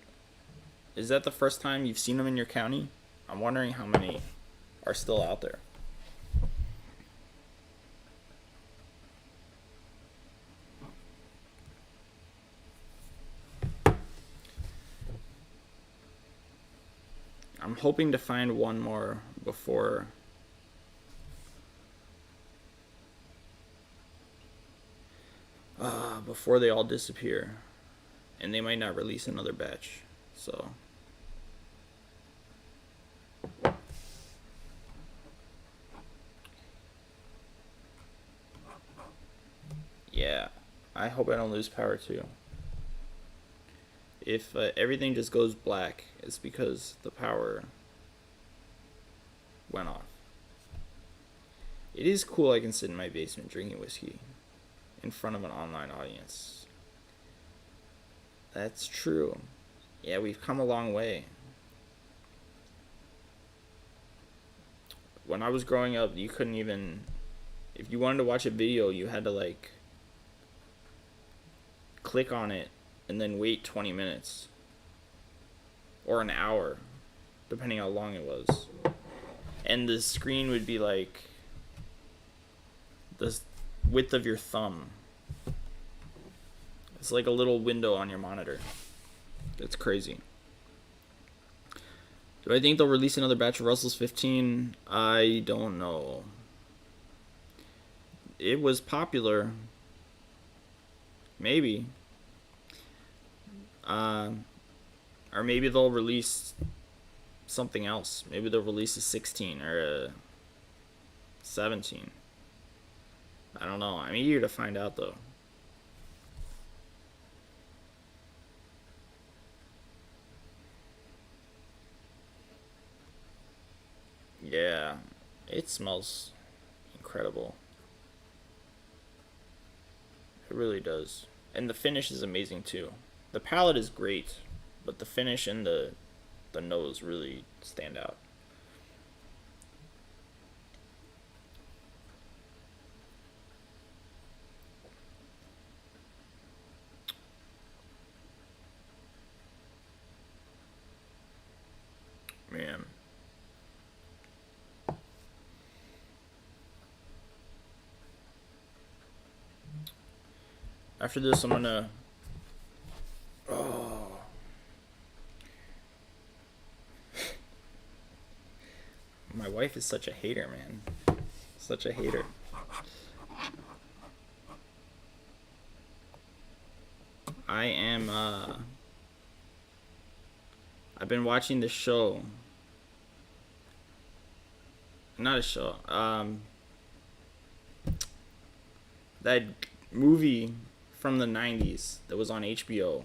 Speaker 1: first time you've seen them in your county? I'm wondering how many are still out there. I'm hoping to find one more before they all disappear, and they might not release another batch. So yeah, I hope I don't lose power too. If everything just goes black, it's because the power went off. It is cool I can sit in my basement drinking whiskey in front of an online audience. That's true. Yeah, we've come a long way. When I was growing up, you couldn't even If you wanted to watch a video, you had to like click on it and then wait 20 minutes or an hour, depending how long it was. And the screen would be like the width of your thumb. It's like a little window on your monitor. It's crazy. Do I think they'll release another batch of Russell's 15? I don't know. It was popular. Maybe. Or maybe they'll release something else. Maybe they'll release a 16 or a 17. I don't know. I'm eager to find out though. Yeah, it smells incredible. It really does. And the finish is amazing too. The palate is great, but the finish and the nose really stand out. Man. After this, I'm gonna. Oh. My wife is such a hater, man. Such a hater. I am, I've been watching this show. Not a show. That movie from the 90s that was on HBO.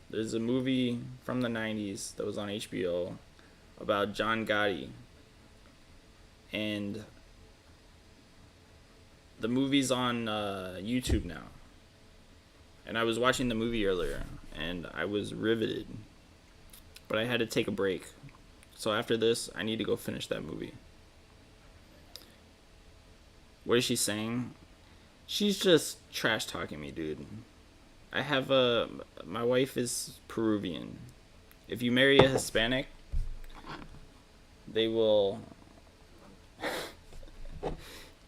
Speaker 1: There's a movie from the 90s that was on HBO about John Gotti. And the movie's on YouTube now. And I was watching the movie earlier, and I was riveted. But I had to take a break. So after this, I need to go finish that movie. What is she saying? She's just trash talking me, dude. I have my wife is Peruvian. If you marry a Hispanic, they will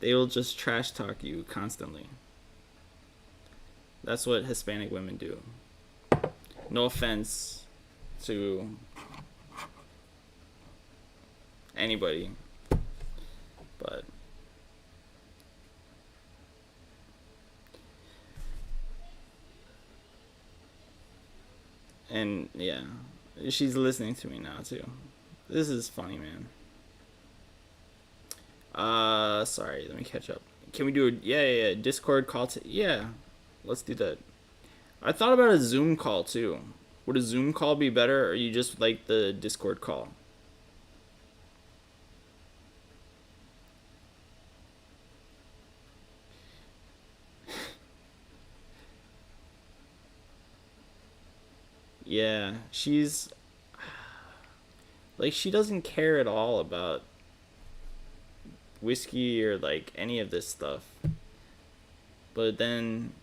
Speaker 1: just trash talk you constantly. That's what Hispanic women do. No offense to anybody, but and yeah, she's listening to me now too. This is funny, man. Sorry, let me catch up. Can we do a yeah Discord call yeah, let's do that. I thought about a Zoom call too. Would a Zoom call be better, or you just like the Discord call? Yeah, she's like, she doesn't care at all about whiskey or like any of this stuff. But then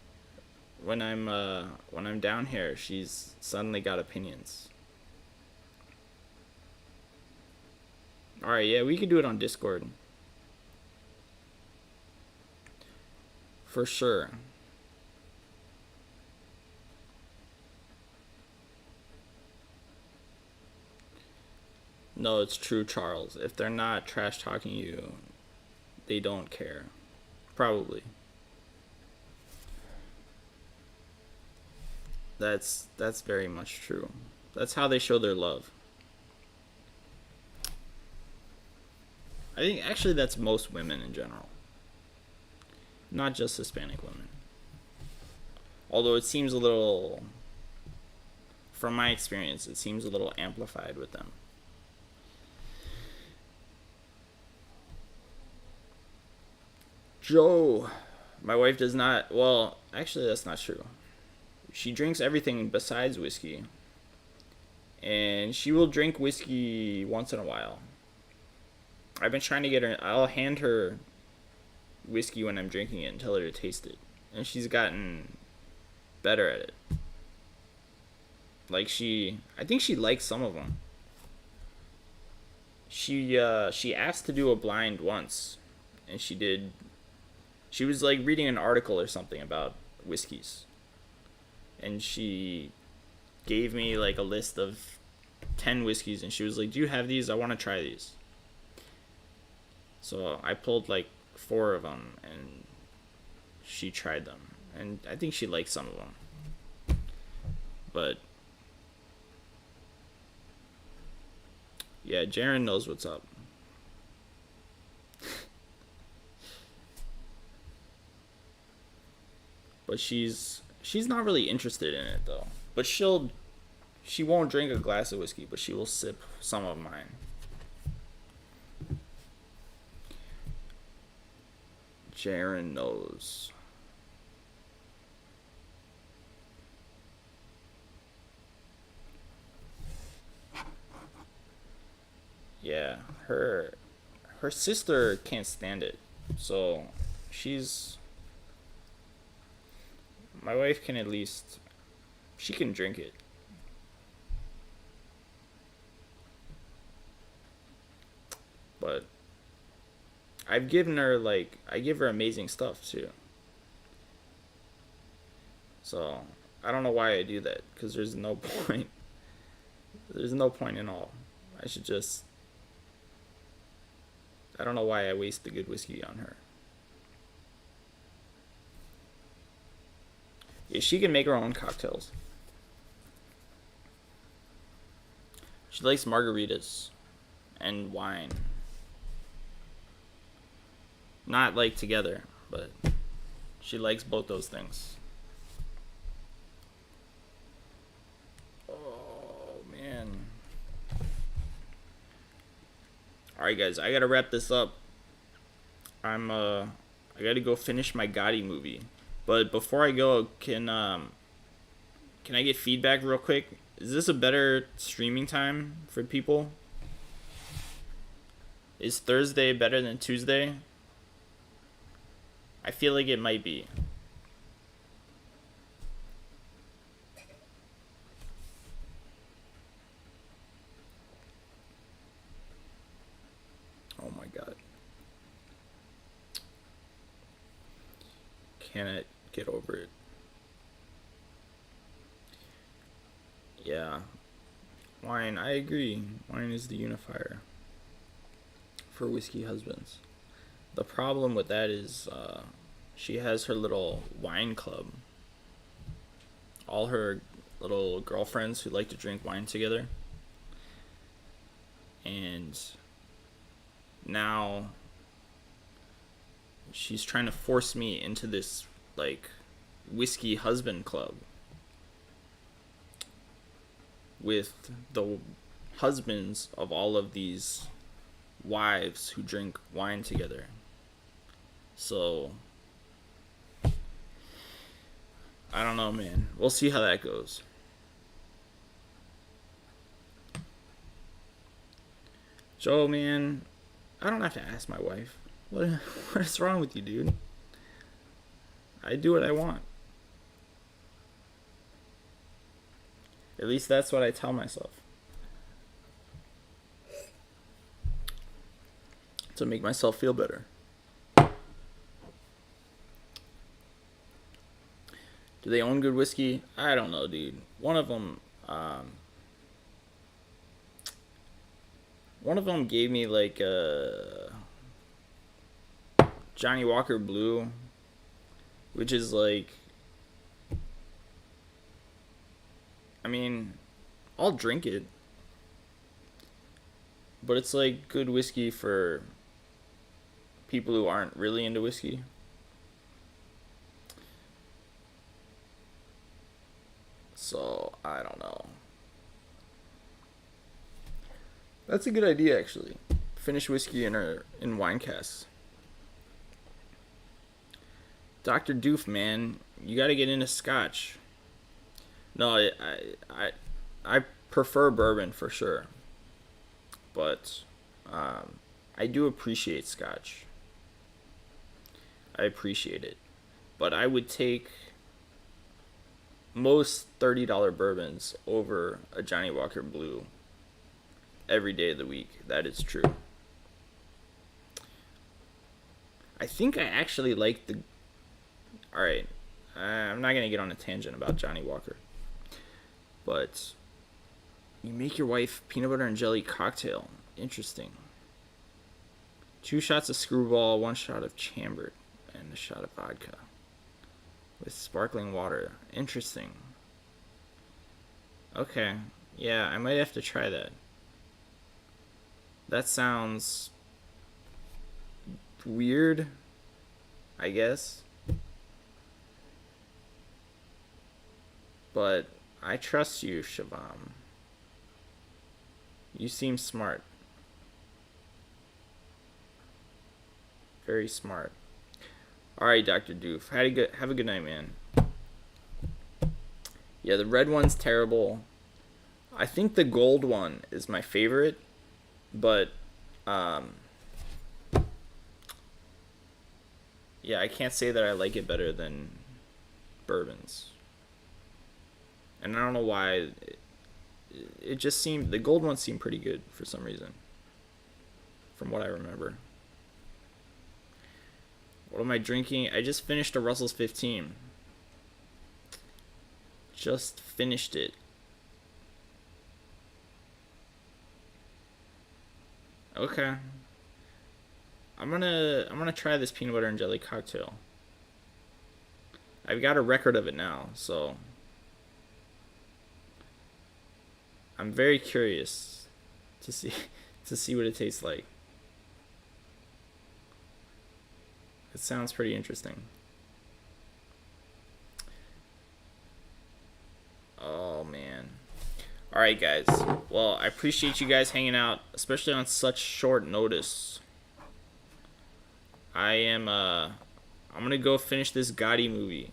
Speaker 1: when I'm down here, she's suddenly got opinions. All right, yeah, we could do it on Discord. For sure. No, it's true, Charles. If they're not trash talking you, they don't care. Probably. That's very much true. That's how they show their love. I think actually that's most women in general. Not just Hispanic women. Although it seems a little, from my experience, it seems a little amplified with them. Joe, my wife does not, well, actually that's not true. She drinks everything besides whiskey. And she will drink whiskey once in a while. I've been trying to get her, I'll hand her whiskey when I'm drinking it and tell her to taste it. And she's gotten better at it. Like I think she likes some of them. She asked to do a blind once, and she did. She was like reading an article or something about whiskeys, and she gave me like a list of 10 whiskeys, and she was like, "Do you have these? I want to try these." So I pulled like 4 of them, and she tried them, and I think she liked some of them. But yeah, Jaren knows what's up. But she's not really interested in it though. But she won't drink a glass of whiskey, but she will sip some of mine. Jaren knows. Yeah, her sister can't stand it. So she's my wife can at least she can drink it. But I've given her like I give her amazing stuff too. So I don't know why I do that because there's no point. There's no point in all. I should just. I don't know why I waste the good whiskey on her. Yeah, she can make her own cocktails. She likes margaritas and wine. Not like together, but she likes both those things. Oh, man. Alright, guys, I gotta wrap this up. I gotta go finish my Gotti movie. But before I go, can I get feedback real quick? Is this a better streaming time for people? Is Thursday better than Tuesday? I feel like it might be. Oh my god. Cannot get over it. Yeah. Wine, I agree. Wine is the unifier for whiskey husbands. The problem with that is she has her little wine club. All her little girlfriends who like to drink wine together. And now she's trying to force me into this like whiskey husband club with the husbands of all of these wives who drink wine together. So I don't know, man. We'll see how that goes. Joe, man, I don't have to ask my wife. What is wrong with you, dude? I do what I want. At least that's what I tell myself. To make myself feel better. Do they own good whiskey? I don't know, dude. One of them gave me like a Johnny Walker Blue, which is like, I mean, I'll drink it, but it's like good whiskey for people who aren't really into whiskey. So, I don't know. That's a good idea, actually. Finish whiskey in wine casks. Dr. Doof, man, you gotta get into scotch. No, I prefer bourbon for sure. But I do appreciate scotch. I appreciate it. But I would take most $30 bourbons over a Johnny Walker Blue every day of the week. That is true. I think I actually like the... Alright, I'm not going to get on a tangent about Johnny Walker. But you make your wife peanut butter and jelly cocktail. Interesting. 2 shots of Screwball, 1 shot of Chambered, and a shot of vodka with sparkling water. Interesting. Okay. Yeah, I might have to try that. That sounds weird, I guess. But I trust you, Shabam. You seem smart. Very smart. Alright, Dr. Doof. Have a good night, man. Yeah, the red one's terrible. I think the gold one is my favorite. But, yeah, I can't say that I like it better than bourbons. And I don't know why. It just seemed... The gold one seemed pretty good for some reason. From what I remember. What am I drinking? I just finished a Russell's 15. Just finished it. Okay. I'm gonna try this peanut butter and jelly cocktail. I've got a record of it now, so I'm very curious to see what it tastes like. It sounds pretty interesting. Oh man. Alright guys. Well, I appreciate you guys hanging out, especially on such short notice. I'm gonna go finish this Gotti movie.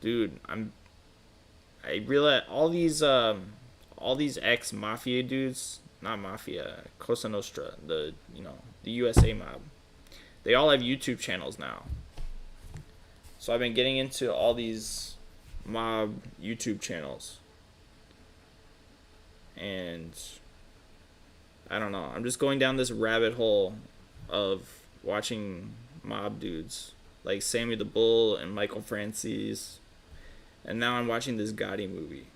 Speaker 1: Dude, I realize all these ex-mafia dudes, not mafia, Cosa Nostra, the USA mob. They all have YouTube channels now. So I've been getting into all these mob YouTube channels. And I don't know. I'm just going down this rabbit hole of watching mob dudes like Sammy the Bull and Michael Francis. And now I'm watching this Gotti movie.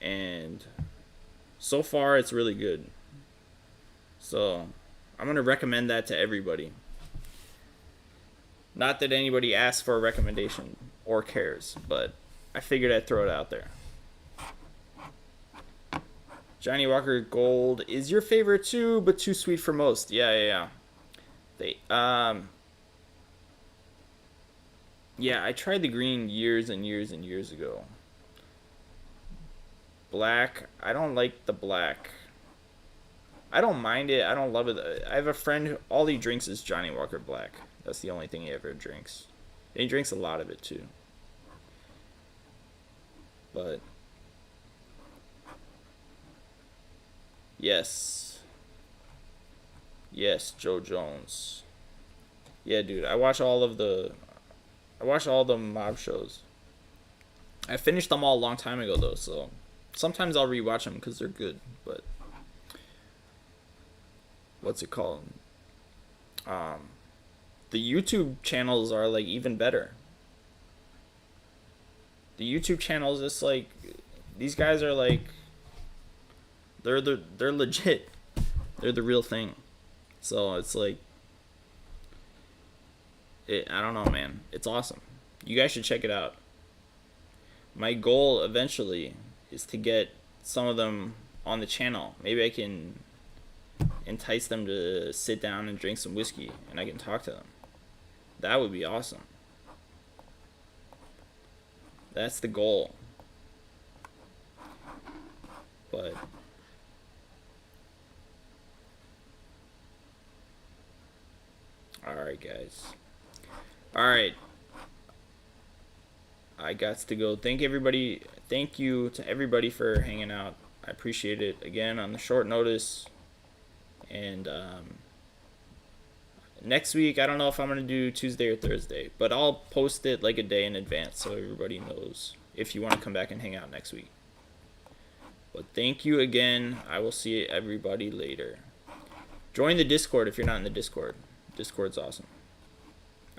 Speaker 1: And so far it's really good. So I'm going to recommend that to everybody. Not that anybody asks for a recommendation or cares, but I figured I'd throw it out there. Johnny Walker Gold is your favorite too, but too sweet for most. Yeah. Yeah, I tried the green years and years and years ago. Black, I don't like the black. I don't mind it. I don't love it. I have a friend who all he drinks is Johnny Walker Black. That's the only thing he ever drinks. And he drinks a lot of it too. But yes, Joe Jones. Yeah, dude. I watch all the mob shows. I finished them all a long time ago though, so sometimes I'll rewatch them because they're good. But what's it called? The YouTube channels are like even better. The YouTube channels, it's like these guys are like they're legit. They're the real thing. So it's like I don't know, man. It's awesome. You guys should check it out. My goal eventually is to get some of them on the channel. Maybe I can entice them to sit down and drink some whiskey and I can talk to them. That would be awesome. That's the goal. But alright guys. Alright. I got to go. Thank you to everybody for hanging out. I appreciate it again on the short notice. And next week, I don't know if I'm going to do Tuesday or Thursday, but I'll post it like a day in advance so everybody knows if you want to come back and hang out next week. But thank you again. I will see everybody later. Join the Discord if you're not in the Discord. Discord's awesome.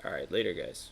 Speaker 1: Alright, later, guys.